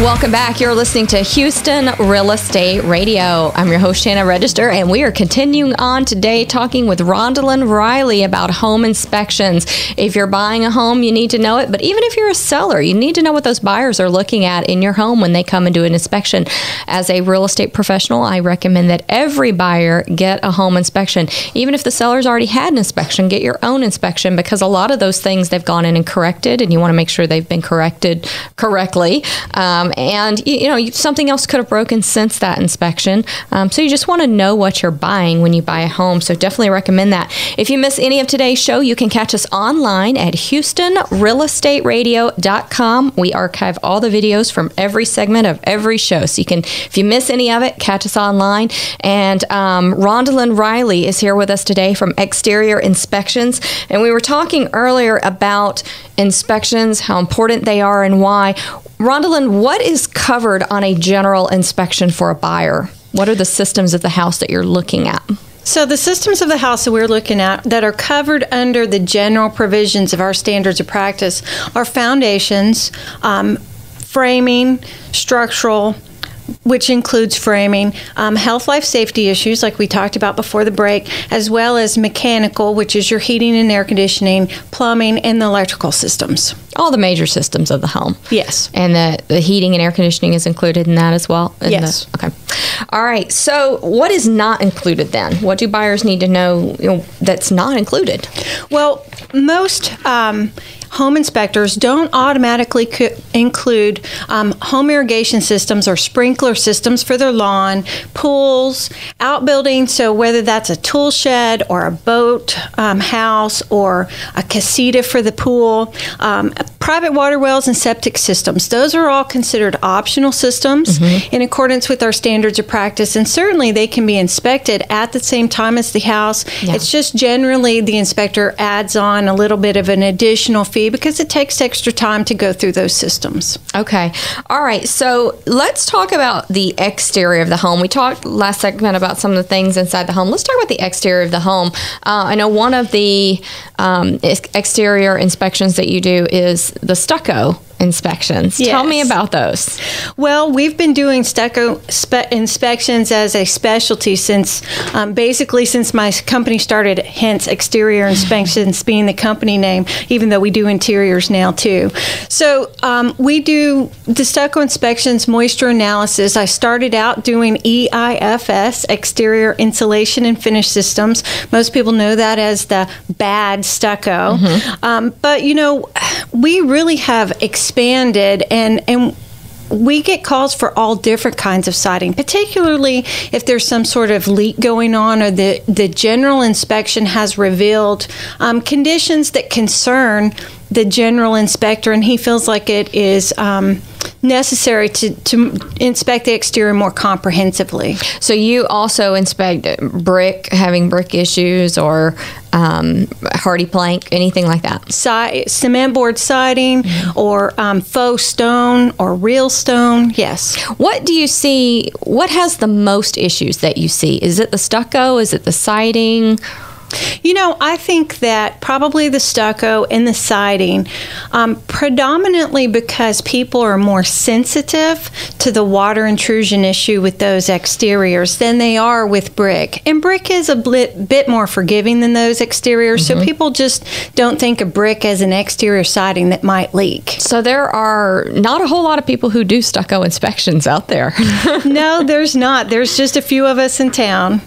Welcome back. You're listening to Houston Real Estate Radio. I'm your host, Shannon Register, and we are continuing on today talking with Rhondalyn Riley about home inspections. If you're buying a home, you need to know it, but even if you're a seller, you need to know what those buyers are looking at in your home when they come and do an inspection. As a real estate professional, I recommend that every buyer get a home inspection. Even if the seller's already had an inspection, get your own inspection, because a lot of those things they've gone in and corrected, and you want to make sure they've been corrected correctly. And something else could have broken since that inspection. So you just want to know what you're buying when you buy a home. So definitely recommend that. If you miss any of today's show, you can catch us online at HoustonRealEstateRadio.com. We archive all the videos from every segment of every show. So you can, if you miss any of it, catch us online. And Rhondalyn Riley is here with us today from Exterior Inspections. And we were talking earlier about inspections, how important they are and why. Rhondalyn, what is covered on a general inspection for a buyer? What are the systems of the house that you're looking at? So the systems of the house that we're looking at that are covered under the general provisions of our standards of practice are foundations, framing, structural, which includes framing, health, life, safety issues like we talked about before the break, as well as mechanical, which is your heating and air conditioning, plumbing, and the electrical systems. All the major systems of the home. Yes. And the heating and air conditioning is included in that as well? Yes. Okay. All right. So what is not included then? What do buyers need to know, that's not included? Well, most home inspectors don't automatically include home irrigation systems or sprinkler systems for their lawn, pools, outbuildings, so whether that's a tool shed or a boat house or a casita for the pool, private water wells and septic systems. Those are all considered optional systems in accordance with our standards of practice, and certainly they can be inspected at the same time as the house. Yeah. It's just generally the inspector adds on a little bit of an additional fee because it takes extra time to go through those systems. Okay. All right. So let's talk about the exterior of the home. We talked last segment about some of the things inside the home. Let's talk about the exterior of the home. I know one of the exterior inspections that you do is the stucco inspections. Yes. Tell me about those. Well, we've been doing stucco inspections as a specialty since basically since my company started, hence Exterior Inspections being the company name, even though we do interiors now too. So we do the stucco inspections, moisture analysis. I started out doing EIFS, Exterior Insulation and Finish Systems. Most people know that as the bad stucco. But, we really have expanded and we get calls for all different kinds of siding, particularly if there's some sort of leak going on or the general inspection has revealed conditions that concern the general inspector, and he feels like it is necessary to inspect the exterior more comprehensively. So you also inspect having brick issues or hardy plank, anything like that? Cement board siding or faux stone or real stone, yes. What do you see, what has the most issues that you see? Is it the stucco? Is it the siding? I think that probably the stucco and the siding, predominantly because people are more sensitive to the water intrusion issue with those exteriors than they are with brick. And brick is a bit more forgiving than those exteriors, so people just don't think of brick as an exterior siding that might leak. So there are not a whole lot of people who do stucco inspections out there. No, there's not. There's just a few of us in town.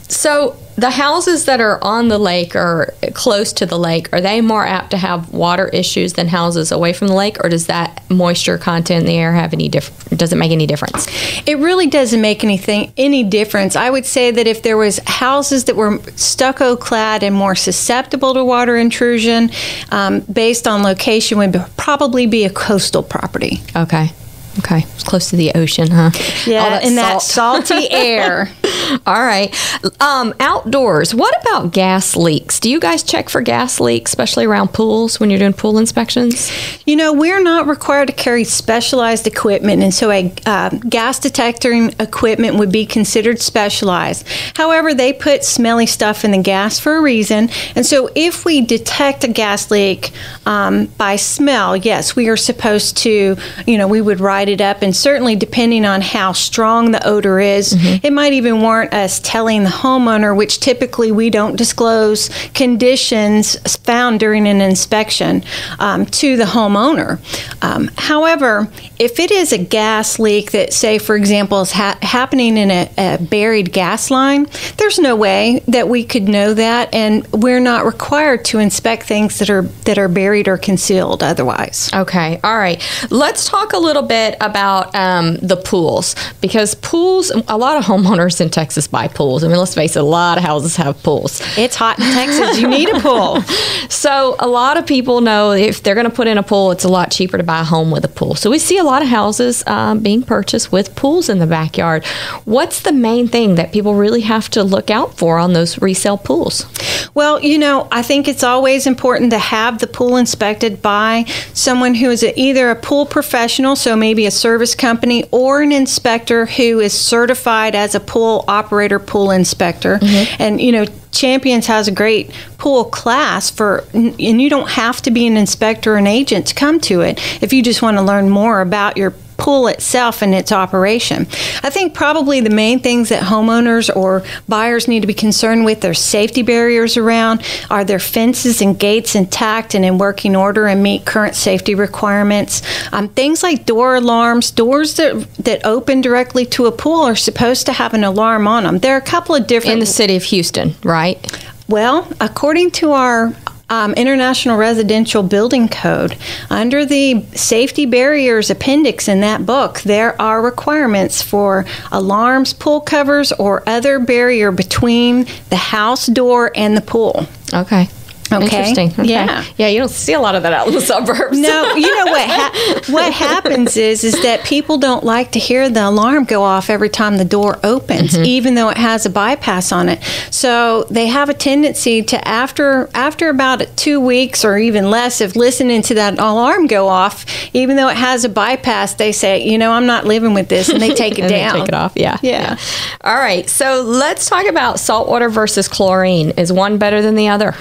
So the houses that are on the lake or close to the lake, are they more apt to have water issues than houses away from the lake, or does that moisture content in the air have does it make any difference? It really doesn't make any difference. I would say that if there was houses that were stucco clad and more susceptible to water intrusion, based on location, would probably be a coastal property. Okay. It's close to the ocean, huh? Yeah, and that salty air. All right. Outdoors, what about gas leaks? Do you guys check for gas leaks, especially around pools when you're doing pool inspections? We're not required to carry specialized equipment, and so a gas detecting equipment would be considered specialized. However, they put smelly stuff in the gas for a reason, and so if we detect a gas leak by smell, yes, we are supposed to, we would write lighted up, and certainly depending on how strong the odor is, it might even warrant us telling the homeowner, which typically we don't disclose conditions found during an inspection to the homeowner. However, if it is a gas leak that, say, for example, is happening in a buried gas line, there's no way that we could know that, and we're not required to inspect things that are buried or concealed otherwise. Okay, all right. Let's talk a little bit about the pools, because pools, a lot of homeowners in Texas buy pools. I mean, let's face it, a lot of houses have pools. It's hot in Texas. You need a pool. So a lot of people know if they're going to put in a pool, it's a lot cheaper to buy a home with a pool. So we see a lot of houses being purchased with pools in the backyard. What's the main thing that people really have to look out for on those resale pools? Well, I think it's always important to have the pool inspected by someone who is either a pool professional, so maybe a service company, or an inspector who is certified as a pool operator, pool inspector. And, Champions has a great pool class and you don't have to be an inspector or an agent to come to it if you just want to learn more about your pool itself and its operation. I think probably the main things that homeowners or buyers need to be concerned with are safety barriers around. Are their fences and gates intact and in working order and meet current safety requirements? Things like door alarms, doors that open directly to a pool are supposed to have an alarm on them. There are a couple of different... In the city of Houston, right? Well, according to our International Residential Building Code, under the safety barriers appendix in that book, there are requirements for alarms, pool covers, or other barrier between the house door and the pool. Okay. Interesting. Okay. Yeah. Yeah, you don't see a lot of that out in the suburbs. No, what happens is that people don't like to hear the alarm go off every time the door opens, even though it has a bypass on it. So they have a tendency to, after about 2 weeks or even less of listening to that alarm go off, even though it has a bypass, they say, I'm not living with this, and they take it down. They take it off, yeah. Yeah. All right, so let's talk about saltwater versus chlorine. Is one better than the other?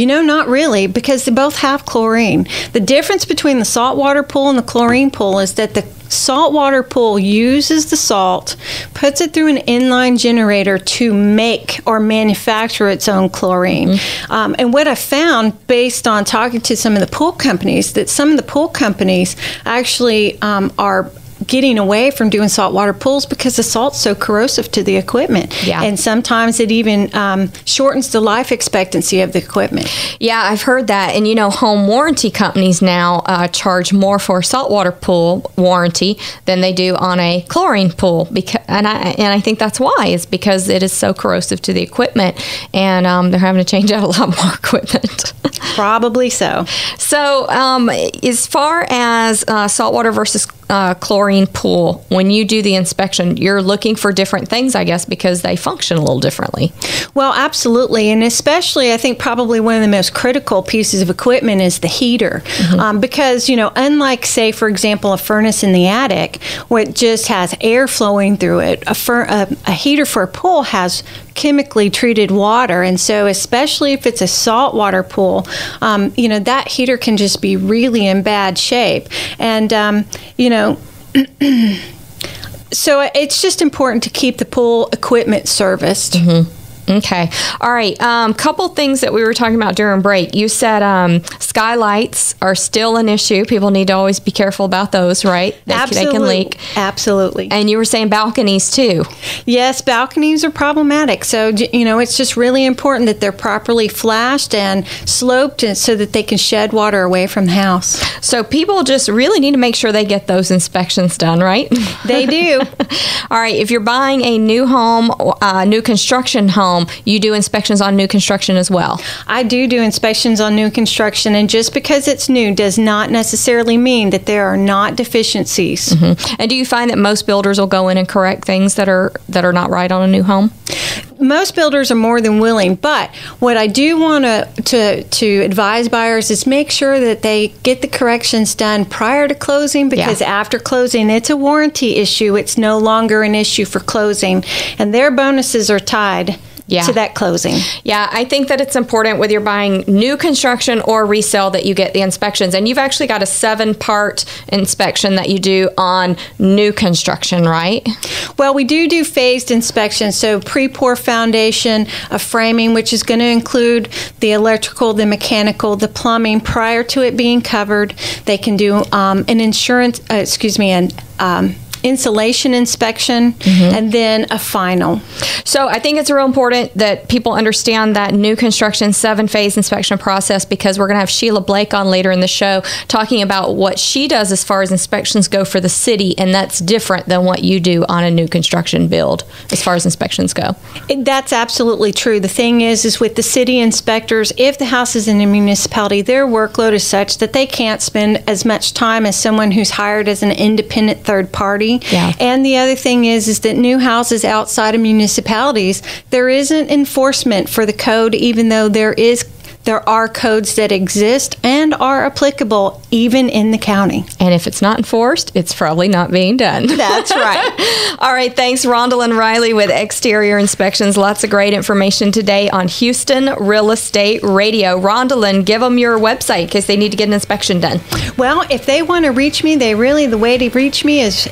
Not really, because they both have chlorine. The difference between the saltwater pool and the chlorine pool is that the saltwater pool uses the salt, puts it through an inline generator to make or manufacture its own chlorine. And what I found, based on talking to some of the pool companies, that some of the pool companies actually are getting away from doing saltwater pools because the salt's so corrosive to the equipment. Yeah. And sometimes it even shortens the life expectancy of the equipment. Yeah, I've heard that. And, home warranty companies now charge more for a saltwater pool warranty than they do on a chlorine pool. And I think that's why. It's because it is so corrosive to the equipment, and they're having to change out a lot more equipment. Probably so. So as far as saltwater versus chlorine pool, when you do the inspection, you're looking for different things, I guess, because they function a little differently. Well, absolutely. And especially, I think probably one of the most critical pieces of equipment is the heater. Because, unlike, say, for example, a furnace in the attic, where it just has air flowing through it, a heater for a pool has chemically treated water. And so especially if it's a saltwater pool, that heater can just be really in bad shape. And, so it's just important to keep the pool equipment serviced. Okay. All right. Couple things that we were talking about during break. You said skylights are still an issue. People need to always be careful about those, right? Absolutely. They can leak. Absolutely. And you were saying balconies too. Yes, balconies are problematic. So, it's just really important that they're properly flashed and sloped so that they can shed water away from the house. So people just really need to make sure they get those inspections done, right? They do. All right. If you're buying a new home, new construction home, you do inspections on new construction as well. I do inspections on new construction, and just because it's new does not necessarily mean that there are not deficiencies. And do you find that most builders will go in and correct things that are not right on a new home? most builders are more than willing, but what I do want to advise buyers is make sure that they get the corrections done prior to closing, because after closing, it's a warranty issue. It's no longer an issue for closing, and their bonuses are tied to that closing. Yeah, I think that it's important whether you're buying new construction or resale that you get the inspections. And you've actually got a 7-part inspection that you do on new construction, right? Well, we do phased inspections. So pre-pour foundation, a framing, which is going to include the electrical, the mechanical, the plumbing prior to it being covered. They can do insulation inspection, and then a final. So I think it's real important that people understand that new construction 7-phase inspection process, because we're going to have Sheila Blake on later in the show talking about what she does as far as inspections go for the city, and that's different than what you do on a new construction build as far as inspections go. That's absolutely true. The thing is with the city inspectors, if the house is in a municipality, their workload is such that they can't spend as much time as someone who's hired as an independent third party. Yeah. And the other thing is that new houses outside of municipalities, there isn't enforcement for the code, even though there are codes that exist and are applicable even in the county. And if it's not enforced, it's probably not being done. That's right. All right. Thanks, Rhondalyn Riley with Exterior Inspections. Lots of great information today on Houston Real Estate Radio. Rhondalyn, give them your website in case they need to get an inspection done. Well, if they want to reach me, the way to reach me is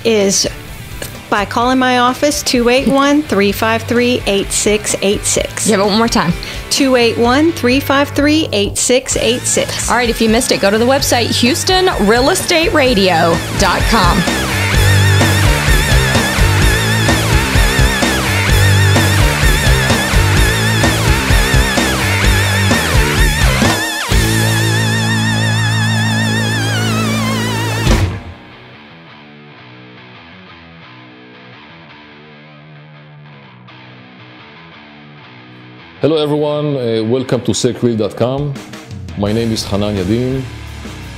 by calling my office, 281-353-8686. Give it one more time. 281-353-8686. All right, if you missed it, go to the website, HoustonRealEstateRadio.com. Hello everyone, welcome to HRER.com. My name is Hanan Yadin.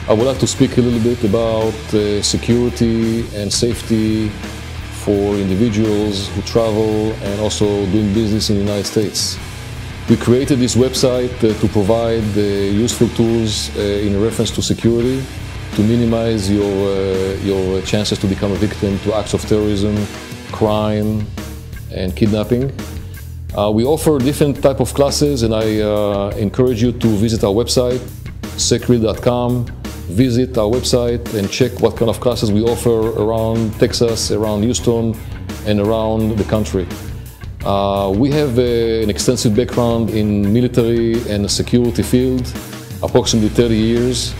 I would like to speak a little bit about security and safety for individuals who travel and also doing business in the United States. We created this website to provide useful tools in reference to security, to minimize your chances to become a victim to acts of terrorism, crime, and kidnapping. We offer different type of classes, and I encourage you to visit our website, HRER.com. Visit our website and check what kind of classes we offer around Texas, around Houston, and around the country. We have an extensive background in military and the security field, approximately 30 years.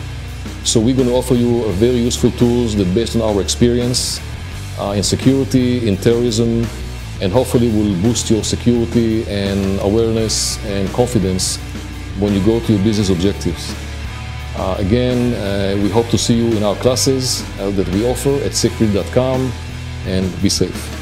So we're going to offer you a very useful tools that based on our experience in security, in terrorism, and hopefully will boost your security and awareness and confidence when you go to your business objectives. Again, we hope to see you in our classes that we offer at HRER.com, and be safe.